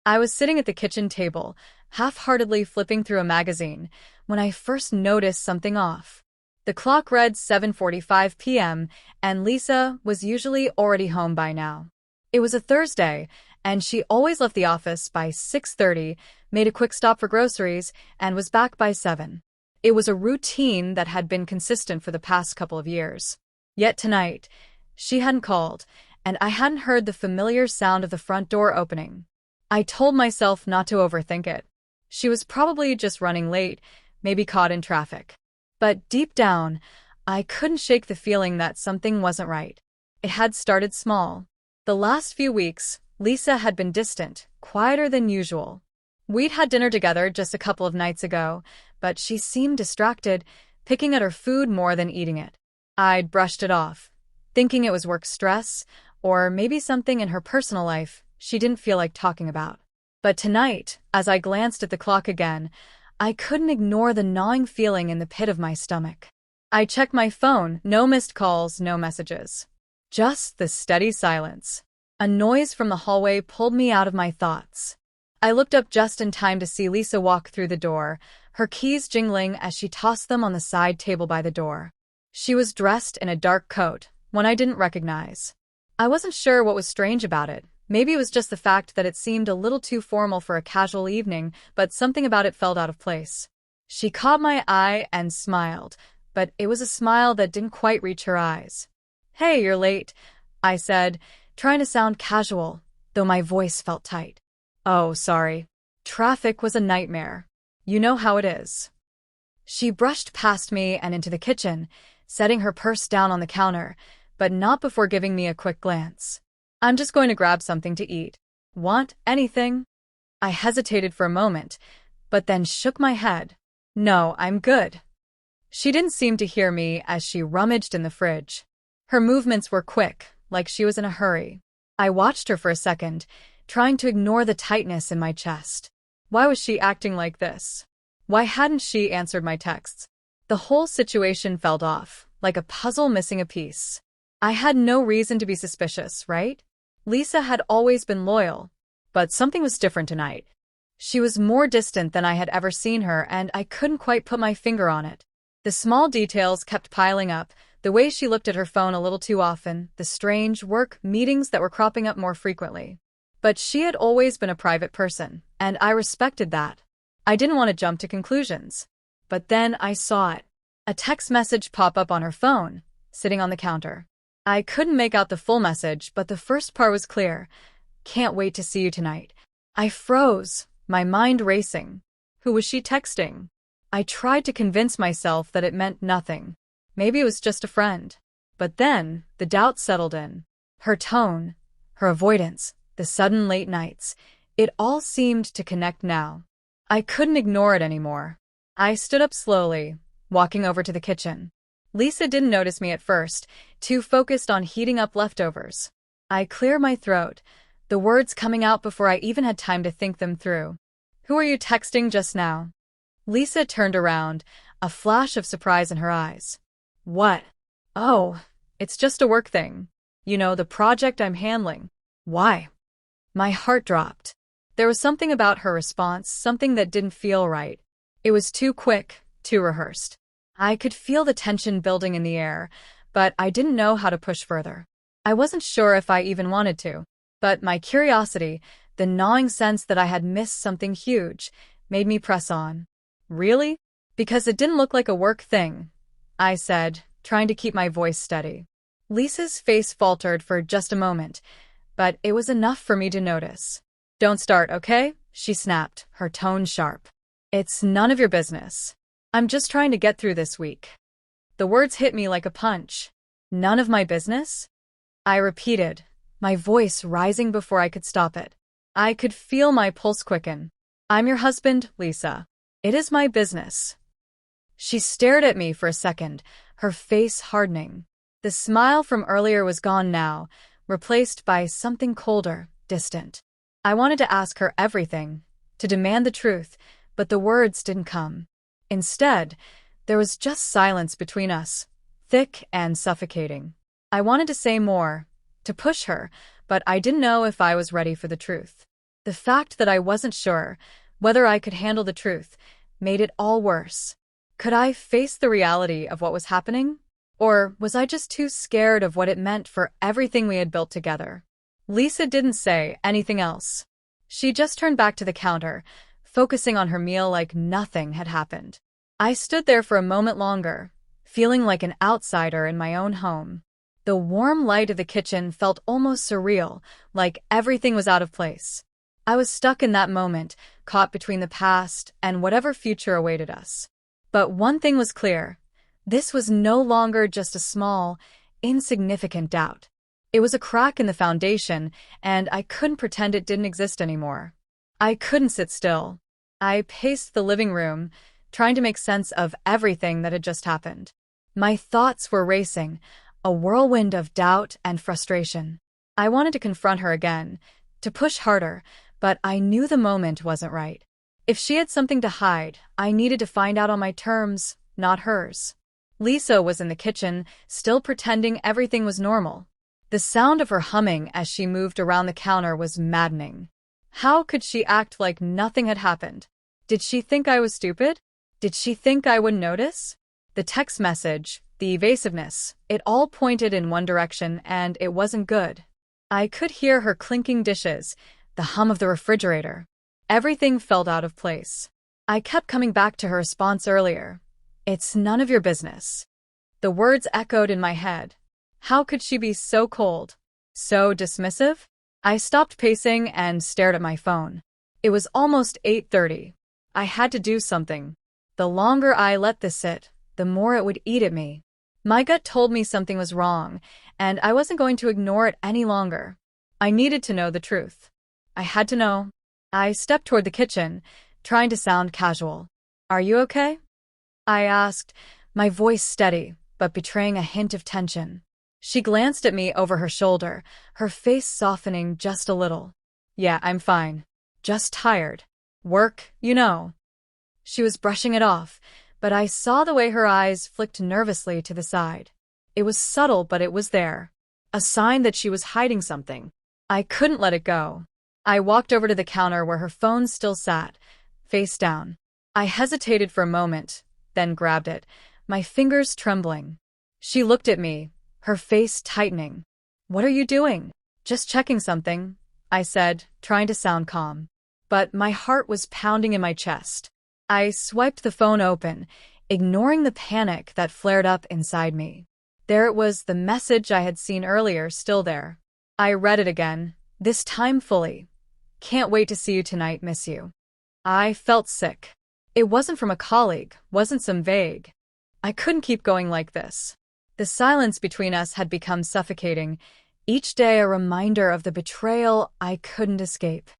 I was sitting at the kitchen table, half-heartedly flipping through a magazine, when I first noticed something off. The clock read 7:45 p.m., and Lisa was usually already home by now. It was a Thursday, and she always left the office by 6:30, made a quick stop for groceries, and was back by 7. It was a routine that had been consistent for the past couple of years. Yet tonight, she hadn't called, and I hadn't heard the familiar sound of the front door opening. I told myself not to overthink it. She was probably just running late, maybe caught in traffic. But deep down, I couldn't shake the feeling that something wasn't right. It had started small. The last few weeks, Lisa had been distant, quieter than usual. We'd had dinner together just a couple of nights ago, but she seemed distracted, picking at her food more than eating it. I'd brushed it off, thinking it was work stress, or maybe something in her personal life she didn't feel like talking about. But tonight, as I glanced at the clock again, I couldn't ignore the gnawing feeling in the pit of my stomach. I checked my phone, no missed calls, no messages. Just the steady silence. A noise from the hallway pulled me out of my thoughts. I looked up just in time to see Lisa walk through the door, her keys jingling as she tossed them on the side table by the door. She was dressed in a dark coat, one I didn't recognize. I wasn't sure what was strange about it. Maybe it was just the fact that it seemed a little too formal for a casual evening, but something about it felt out of place. She caught my eye and smiled, but it was a smile that didn't quite reach her eyes. "Hey, you're late," I said, trying to sound casual, though my voice felt tight. "Oh, sorry. Traffic was a nightmare. You know how it is." She brushed past me and into the kitchen, setting her purse down on the counter, but not before giving me a quick glance. "I'm just going to grab something to eat. Want anything?" I hesitated for a moment, but then shook my head. "No, I'm good." She didn't seem to hear me as she rummaged in the fridge. Her movements were quick, like she was in a hurry. I watched her for a second, trying to ignore the tightness in my chest. Why was she acting like this? Why hadn't she answered my texts? The whole situation felt off, like a puzzle missing a piece. I had no reason to be suspicious, right? Lisa had always been loyal, but something was different tonight. She was more distant than I had ever seen her, and I couldn't quite put my finger on it. The small details kept piling up, the way she looked at her phone a little too often, the strange work meetings that were cropping up more frequently. But she had always been a private person, and I respected that. I didn't want to jump to conclusions. But then I saw it. A text message pop up on her phone, sitting on the counter. I couldn't make out the full message, but the first part was clear. "Can't wait to see you tonight." I froze, my mind racing. Who was she texting? I tried to convince myself that it meant nothing. Maybe it was just a friend. But then, the doubt settled in. Her tone, her avoidance, the sudden late nights, it all seemed to connect now. I couldn't ignore it anymore. I stood up slowly, walking over to the kitchen. Lisa didn't notice me at first, too focused on heating up leftovers. I cleared my throat, the words coming out before I even had time to think them through. "Who are you texting just now?" Lisa turned around, a flash of surprise in her eyes. "What?" "Oh, it's just a work thing. You know, the project I'm handling." "Why?" My heart dropped. There was something about her response, something that didn't feel right. It was too quick, too rehearsed. I could feel the tension building in the air, but I didn't know how to push further. I wasn't sure if I even wanted to. But my curiosity, the gnawing sense that I had missed something huge, made me press on. "Really?" "Because it didn't look like a work thing," I said, trying to keep my voice steady. Lisa's face faltered for just a moment, but it was enough for me to notice. "Don't start, okay?" she snapped, her tone sharp. "It's none of your business. I'm just trying to get through this week." The words hit me like a punch. "None of my business?" I repeated, my voice rising before I could stop it. I could feel my pulse quicken. "I'm your husband, Lisa. It is my business." She stared at me for a second, her face hardening. The smile from earlier was gone now, replaced by something colder, distant. I wanted to ask her everything, to demand the truth, but the words didn't come. Instead, there was just silence between us, thick and suffocating. I wanted to say more, to push her, but I didn't know if I was ready for the truth. The fact that I wasn't sure whether I could handle the truth made it all worse. Could I face the reality of what was happening? Or was I just too scared of what it meant for everything we had built together? Lisa didn't say anything else. She just turned back to the counter, focusing on her meal like nothing had happened. I stood there for a moment longer, feeling like an outsider in my own home. The warm light of the kitchen felt almost surreal, like everything was out of place. I was stuck in that moment, caught between the past and whatever future awaited us. But one thing was clear. This was no longer just a small, insignificant doubt. It was a crack in the foundation, and I couldn't pretend it didn't exist anymore. I couldn't sit still. I paced the living room, trying to make sense of everything that had just happened. My thoughts were racing, a whirlwind of doubt and frustration. I wanted to confront her again, to push harder, but I knew the moment wasn't right. If she had something to hide, I needed to find out on my terms, not hers. Lisa was in the kitchen, still pretending everything was normal. The sound of her humming as she moved around the counter was maddening. How could she act like nothing had happened? Did she think I was stupid? Did she think I wouldn't notice? The text message, the evasiveness, it all pointed in one direction, and it wasn't good. I could hear her clinking dishes, the hum of the refrigerator. Everything felt out of place. I kept coming back to her response earlier. It's none of your business. The words echoed in my head. How could she be so cold? So dismissive? I stopped pacing and stared at my phone. It was almost 8:30. I had to do something. The longer I let this sit, the more it would eat at me. My gut told me something was wrong, and I wasn't going to ignore it any longer. I needed to know the truth. I had to know. I stepped toward the kitchen, trying to sound casual. Are you okay? I asked, my voice steady, but betraying a hint of tension. She glanced at me over her shoulder, her face softening just a little. Yeah, I'm fine. Just tired. Work, you know. She was brushing it off, but I saw the way her eyes flicked nervously to the side. It was subtle, but it was there. A sign that she was hiding something. I couldn't let it go. I walked over to the counter where her phone still sat, face down. I hesitated for a moment, then grabbed it, my fingers trembling. She looked at me, her face tightening. What are you doing? Just checking something, I said, trying to sound calm. But my heart was pounding in my chest. I swiped the phone open, ignoring the panic that flared up inside me. There it was, the message I had seen earlier, still there. I read it again, this time fully. Can't wait to see you tonight, miss you. I felt sick. It wasn't from a colleague, wasn't some vague. I couldn't keep going like this. The silence between us had become suffocating, each day a reminder of the betrayal I couldn't escape.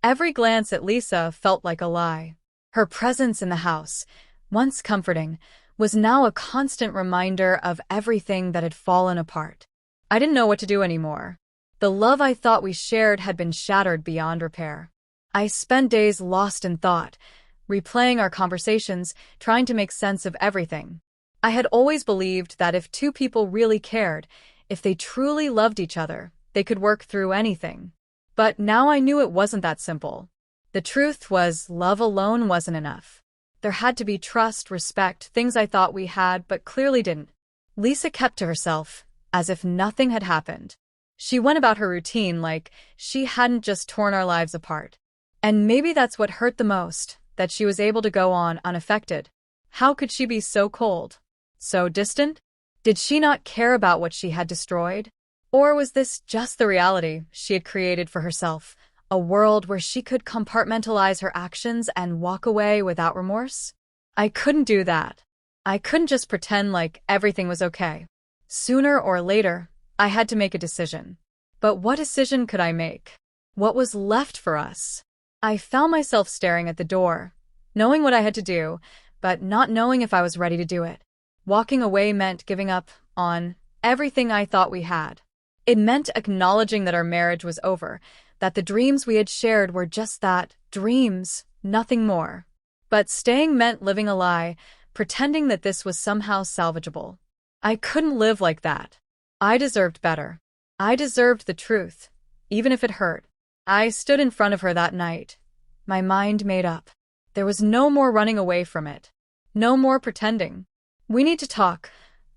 Every glance at Lisa felt like a lie. Her presence in the house, once comforting, was now a constant reminder of everything that had fallen apart. I didn't know what to do anymore. The love I thought we shared had been shattered beyond repair. I spent days lost in thought, replaying our conversations, trying to make sense of everything. I had always believed that if two people really cared, if they truly loved each other, they could work through anything. But now I knew it wasn't that simple. The truth was, love alone wasn't enough. There had to be trust, respect, things I thought we had but clearly didn't. Lisa kept to herself, as if nothing had happened. She went about her routine like she hadn't just torn our lives apart. And maybe that's what hurt the most, that she was able to go on unaffected. How could she be so cold? So distant? Did she not care about what she had destroyed? Or was this just the reality she had created for herself, a world where she could compartmentalize her actions and walk away without remorse? I couldn't do that. I couldn't just pretend like everything was okay. Sooner or later, I had to make a decision. But what decision could I make? What was left for us? I found myself staring at the door, knowing what I had to do, but not knowing if I was ready to do it. Walking away meant giving up on everything I thought we had. It meant acknowledging that our marriage was over, that the dreams we had shared were just that, dreams, nothing more. But staying meant living a lie, pretending that this was somehow salvageable. I couldn't live like that. I deserved better. I deserved the truth, even if it hurt. I stood in front of her that night, my mind made up. There was no more running away from it. No more pretending. "We need to talk,"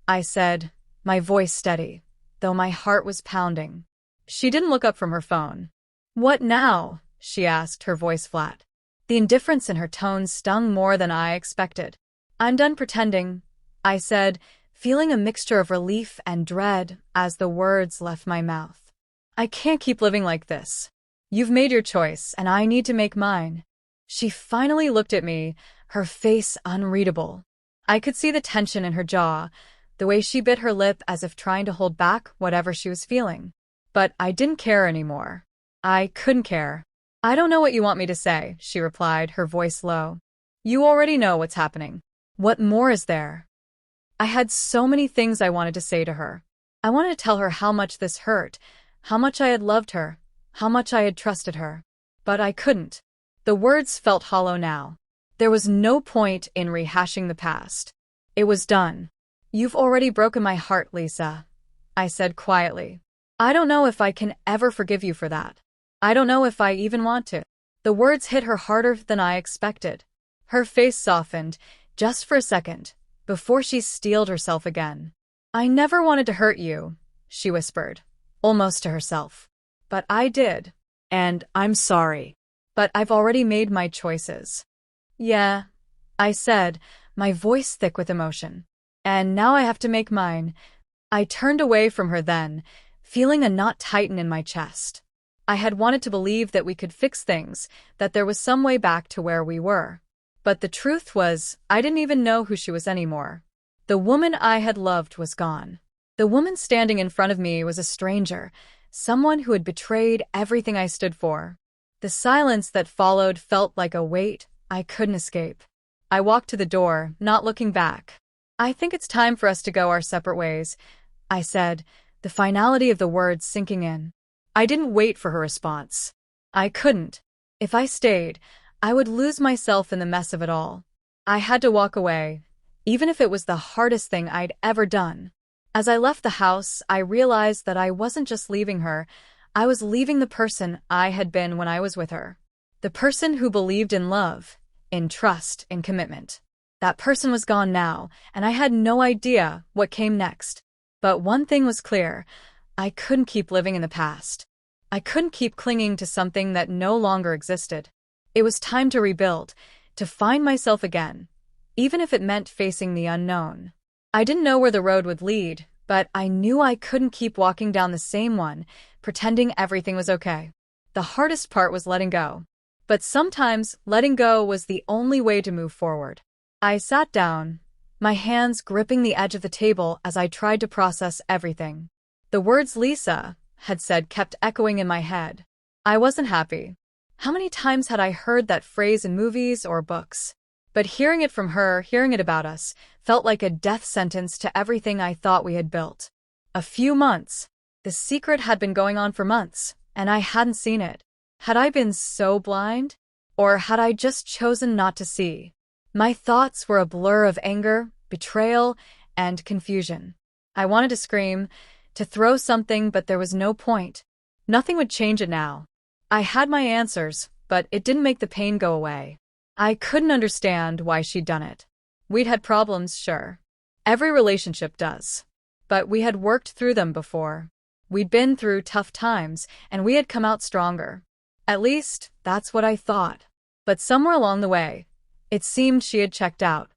I said, my voice steady, though my heart was pounding. She didn't look up from her phone. "What now?" she asked, her voice flat. The indifference in her tone stung more than I expected. "I'm done pretending," I said, feeling a mixture of relief and dread as the words left my mouth. "I can't keep living like this. You've made your choice, and I need to make mine." She finally looked at me, her face unreadable. I could see the tension in her jaw, the way she bit her lip as if trying to hold back whatever she was feeling. But I didn't care anymore. I couldn't care. "I don't know what you want me to say," she replied, her voice low. "You already know what's happening. What more is there?" I had so many things I wanted to say to her. I wanted to tell her how much this hurt, how much I had loved her, how much I had trusted her. But I couldn't. The words felt hollow now. There was no point in rehashing the past. It was done. "You've already broken my heart, Lisa," I said quietly. "I don't know if I can ever forgive you for that. I don't know if I even want to." The words hit her harder than I expected. Her face softened, just for a second, before she steeled herself again. "I never wanted to hurt you," she whispered, almost to herself. "But I did. And I'm sorry. But I've already made my choices." "Yeah," I said, my voice thick with emotion. "And now I have to make mine." I turned away from her then, feeling a knot tighten in my chest. I had wanted to believe that we could fix things, that there was some way back to where we were. But the truth was, I didn't even know who she was anymore. The woman I had loved was gone. The woman standing in front of me was a stranger, someone who had betrayed everything I stood for. The silence that followed felt like a weight I couldn't escape. I walked to the door, not looking back. "I think it's time for us to go our separate ways," I said, the finality of the words sinking in. I didn't wait for her response. I couldn't. If I stayed, I would lose myself in the mess of it all. I had to walk away, even if it was the hardest thing I'd ever done. As I left the house, I realized that I wasn't just leaving her, I was leaving the person I had been when I was with her. The person who believed in love, in trust, in commitment. That person was gone now, and I had no idea what came next. But one thing was clear, I couldn't keep living in the past. I couldn't keep clinging to something that no longer existed. It was time to rebuild, to find myself again, even if it meant facing the unknown. I didn't know where the road would lead, but I knew I couldn't keep walking down the same one, pretending everything was okay. The hardest part was letting go. But sometimes, letting go was the only way to move forward. I sat down, my hands gripping the edge of the table as I tried to process everything. The words Lisa had said kept echoing in my head. I wasn't happy. How many times had I heard that phrase in movies or books? But hearing it from her, hearing it about us, felt like a death sentence to everything I thought we had built. A few months. The secret had been going on for months, and I hadn't seen it. Had I been so blind? Or had I just chosen not to see? My thoughts were a blur of anger, betrayal, and confusion. I wanted to scream, to throw something, but there was no point. Nothing would change it now. I had my answers, but it didn't make the pain go away. I couldn't understand why she'd done it. We'd had problems, sure. Every relationship does. But we had worked through them before. We'd been through tough times, and we had come out stronger. At least, that's what I thought. But somewhere along the way, it seemed she had checked out.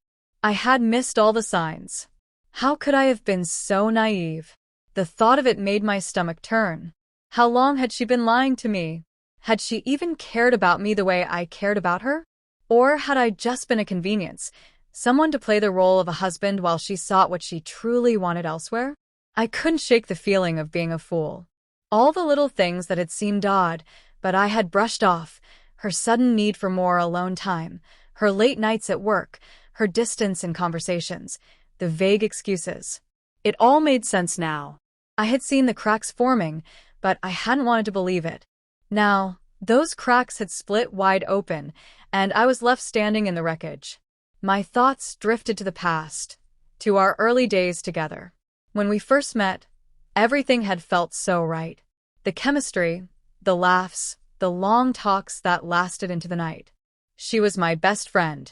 I had missed all the signs. How could I have been so naive? The thought of it made my stomach turn. How long had she been lying to me? Had she even cared about me the way I cared about her? Or had I just been a convenience, someone to play the role of a husband while she sought what she truly wanted elsewhere? I couldn't shake the feeling of being a fool. All the little things that had seemed odd, but I had brushed off, her sudden need for more alone time, her late nights at work, her distance in conversations, the vague excuses. It all made sense now. I had seen the cracks forming, but I hadn't wanted to believe it. Now, those cracks had split wide open, and I was left standing in the wreckage. My thoughts drifted to the past, to our early days together. When we first met, everything had felt so right. The chemistry, the laughs, the long talks that lasted into the night. She was my best friend,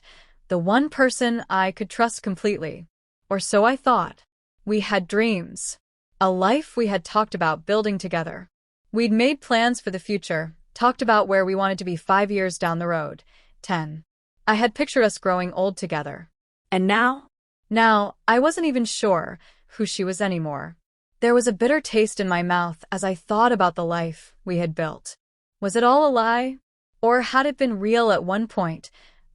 the one person I could trust completely. Or so I thought. We had dreams. A life we had talked about building together. We'd made plans for the future, talked about where we wanted to be 5 years down the road, 10. I had pictured us growing old together. And now? Now, I wasn't even sure who she was anymore. There was a bitter taste in my mouth as I thought about the life we had built. Was it all a lie? Or had it been real at one point,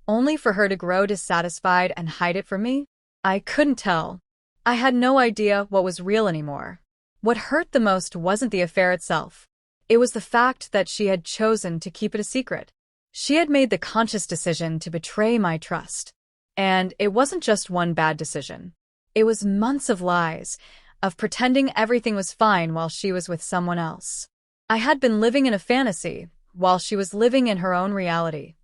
only for her to grow dissatisfied and hide it from me? I couldn't tell. I had no idea what was real anymore. What hurt the most wasn't the affair itself. It was the fact that she had chosen to keep it a secret. She had made the conscious decision to betray my trust. And it wasn't just one bad decision. It was months of lies, of pretending everything was fine while she was with someone else. I had been living in a fantasy, while she was living in her own reality.